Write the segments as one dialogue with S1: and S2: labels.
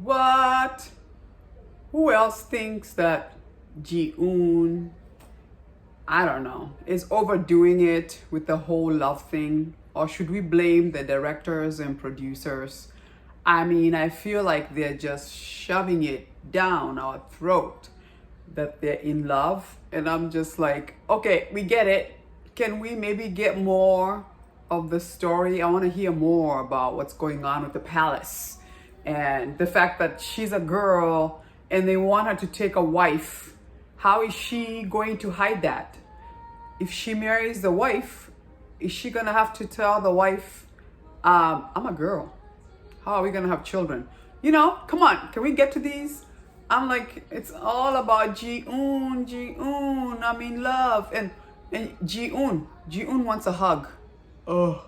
S1: What? Who else thinks that Ji-un, I don't know, is overdoing it with the whole love thing? Or should we blame the directors and producers? I mean, I feel like they're just shoving it down our throat that they're in love. And I'm just like, okay, we get it. Can we maybe get more of the story? I want to hear more about what's going on with the palace and the fact that she's a girl and they want her to take a wife. How is she going to hide that? If she marries the wife, is she gonna have to tell the wife, I'm a girl? How are we gonna have children? Come on, can we get to these? I'm like, it's all about Ji-un, Ji-un, I'm in love. And Ji-un wants a hug. Oh,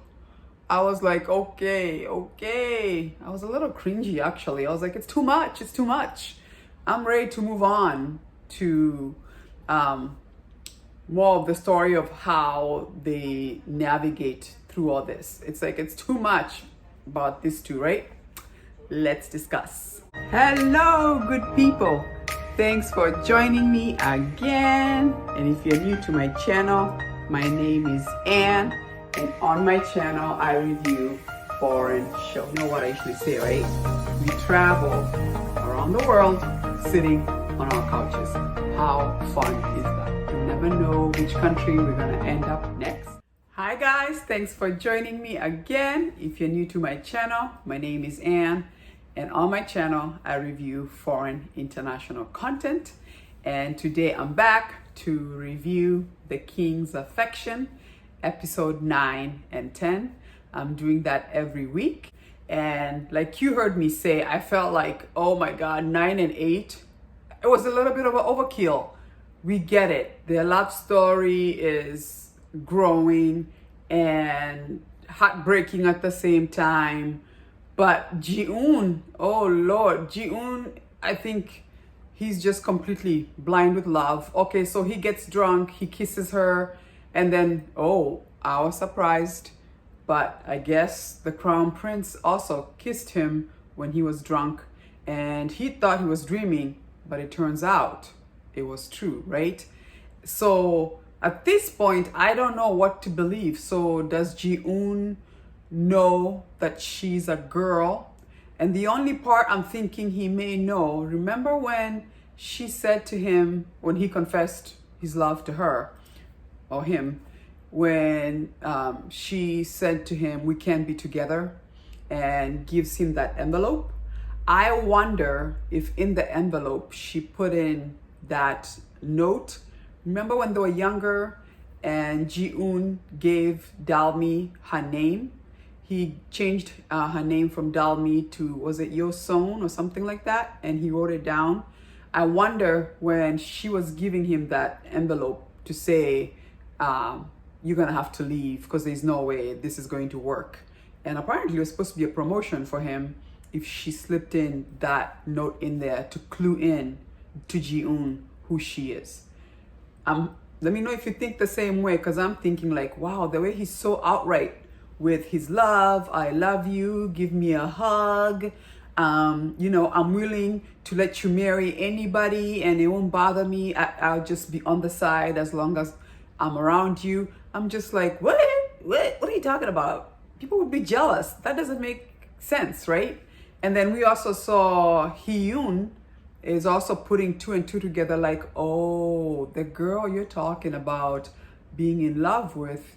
S1: I was like, okay. I was a little cringy actually. I was like, it's too much. I'm ready to move on to more of the story of how they navigate through all this. It's like, it's too much about these two, right? Let's discuss. Hello, good people. Thanks for joining me again. And if you're new to my channel, my name is Ann. And on my channel, I review foreign shows. You know what I usually say, right? We travel around the world sitting on our couches. How fun is that? You never know which country we're gonna end up next. Hi guys, thanks for joining me again. If you're new to my channel, my name is Ann. And on my channel, I review foreign international content. And today I'm back to review The King's Affection, episode 9 and 10. I'm doing that every week. And like you heard me say, I felt like, oh my God, 9 and 8, it was a little bit of an overkill. We get it. Their love story is growing and heartbreaking at the same time. But Ji-un, oh Lord, Ji-un, I think he's just completely blind with love. Okay, so he gets drunk, he kisses her, and then, oh, I was surprised. But I guess the crown prince also kissed him when he was drunk, and he thought he was dreaming, but it turns out it was true, right? So at this point, I don't know what to believe. So does Ji-un know that she's a girl? And the only part I'm thinking he may know, remember when she said to him, when he confessed his love to her or him, when she said to him, we can't be together, and gives him that envelope. I wonder if in the envelope she put in that note. Remember when they were younger and Ji-un gave Dalmi her name? He changed her name from Dalmi to, was it Yoson or something like that? And he wrote it down. I wonder when she was giving him that envelope to say, you're gonna have to leave because there's no way this is going to work. And apparently it was supposed to be a promotion for him if she slipped in that note in there to clue in to Ji-un who she is. Let me know if you think the same way, because I'm thinking like, wow, the way he's so outright with his love, I love you, give me a hug, I'm willing to let you marry anybody and it won't bother me. I'll just be on the side as long as I'm around you. I'm just like, what are you talking about? People would be jealous. That doesn't make sense, right? And then we also saw Hyun is also putting two and two together, like, oh, the girl you're talking about being in love with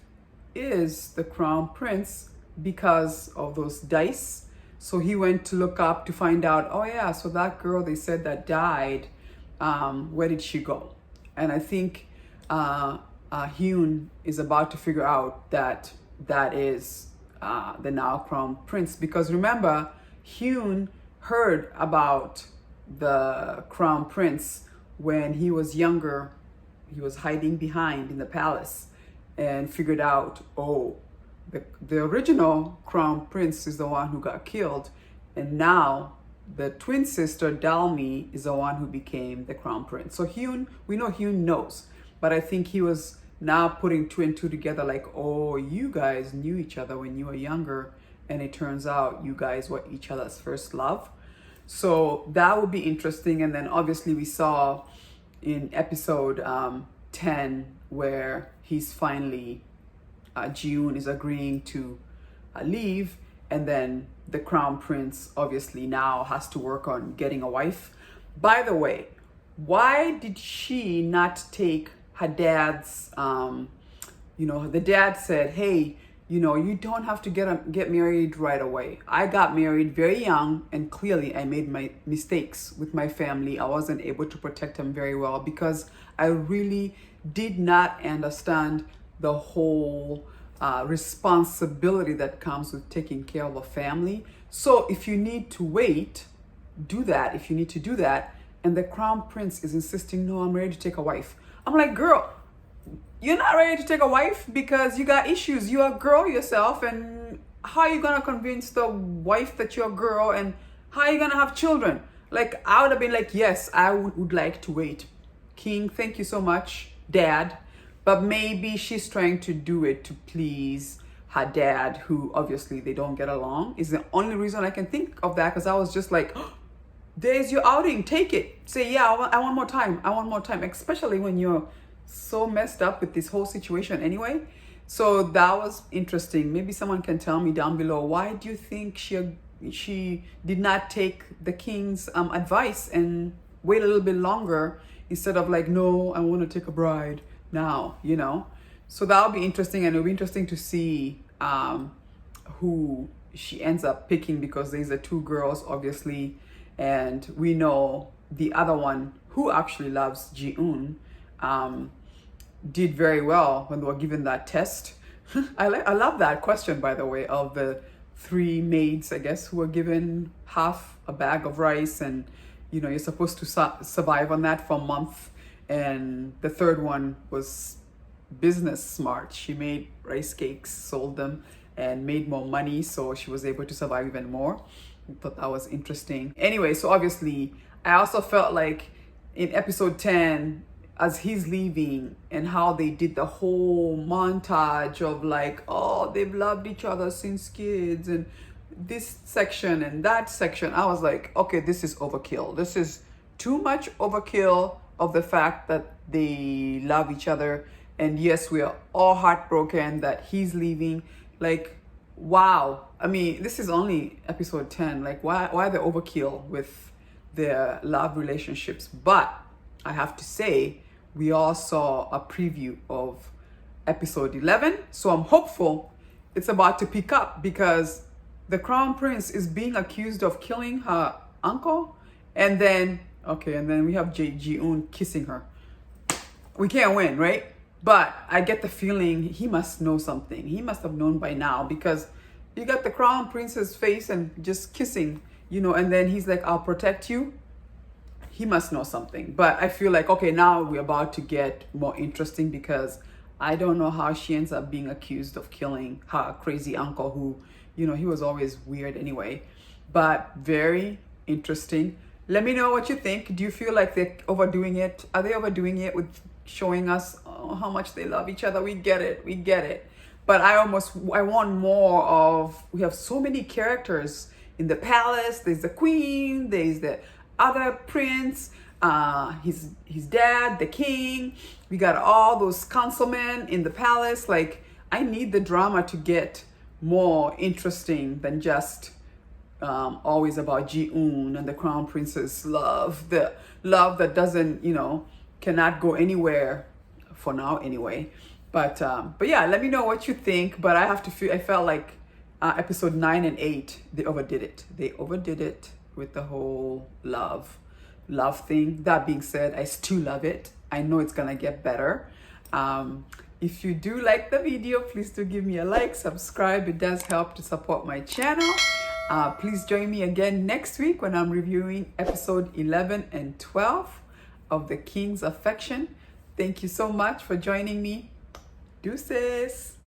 S1: is the crown prince because of those dice. So he went to look up to find out, oh yeah, so that girl they said that died, where did she go? And I think Hyun is about to figure out that is the now crown prince, because remember, Hyun heard about the crown prince when he was younger. He was hiding behind in the palace and figured out, oh, the original crown prince is the one who got killed, and now the twin sister Dalmi is the one who became the crown prince. So Hyun, we know Hyun knows, but I think he was now putting two and two together, like, oh, you guys knew each other when you were younger, and it turns out you guys were each other's first love. So that would be interesting. And then obviously we saw in episode 10 where he's finally, Ji-un is agreeing to leave, and then the crown prince obviously now has to work on getting a wife. By the way, why did she not take her dad's, the dad said, hey, you don't have to get married right away. I got married very young, and clearly I made my mistakes with my family. I wasn't able to protect them very well because I really did not understand the whole responsibility that comes with taking care of a family. So if you need to wait, do that if you need to do that. And the crown prince is insisting, no, I'm ready to take a wife. I'm like, girl, you're not ready to take a wife because you got issues. You're a girl yourself, and how are you gonna convince the wife that you're a girl, and how are you gonna have children? Like, I would have been like, yes, I would like to wait. King, thank you so much, Dad. But maybe she's trying to do it to please her dad, who obviously they don't get along. Is the only reason I can think of that, because I was just like, oh, there's your outing, take it. Say, yeah, I want more time. I want more time, especially when you're so messed up with this whole situation anyway. So that was interesting. Maybe someone can tell me down below, why do you think she did not take the king's advice and wait a little bit longer instead of like, no, I want to take a bride now, So that'll be interesting, and it'll be interesting to see who she ends up picking, because there's the two girls obviously, and we know the other one who actually loves Ji-un did very well when they were given that test. I love that question, by the way, of the 3 maids, I guess, who were given half a bag of rice, and you're supposed to survive on that for a month. And the third one was business smart. She made rice cakes, sold them, and made more money, so she was able to survive even more. I thought that was interesting. Anyway, so obviously I also felt like in episode 10, as he's leaving, and how they did the whole montage of like, oh, they've loved each other since kids, and this section and that section, I was like, okay, this is overkill. This is too much overkill of the fact that they love each other. And yes, we are all heartbroken that he's leaving. Like, wow. I mean, this is only episode 10. Like, why the overkill with their love relationships? But I have to say, we all saw a preview of episode 11. So I'm hopeful it's about to pick up, because the crown prince is being accused of killing her uncle. And then we have Ji-un kissing her. We can't win, right? But I get the feeling he must know something. He must have known by now, because you got the crown prince's face and just kissing, and then he's like, I'll protect you. He must know something. But I feel like, okay, now we're about to get more interesting, because I don't know how she ends up being accused of killing her crazy uncle, who, he was always weird anyway. But very interesting. Let me know what you think. Do you feel like they're overdoing it? Are they overdoing it with showing us how much they love each other? We get it. But I want more of, we have so many characters in the palace. There's the queen, there's the other prince, his dad, the king. We got all those councilmen in the palace. Like, I need the drama to get more interesting than just always about Ji-un and the crown princess love, the love that doesn't, cannot go anywhere for now anyway. But yeah, let me know what you think. But I felt like episode 9 and 8, they overdid it with the whole love thing. That being said, I still love it. I know it's gonna get better. If you do like the video, please do give me a like, subscribe. It does help to support my channel. Please join me again next week when I'm reviewing episode 11 and 12 of The King's Affection. Thank you so much for joining me. Deuces.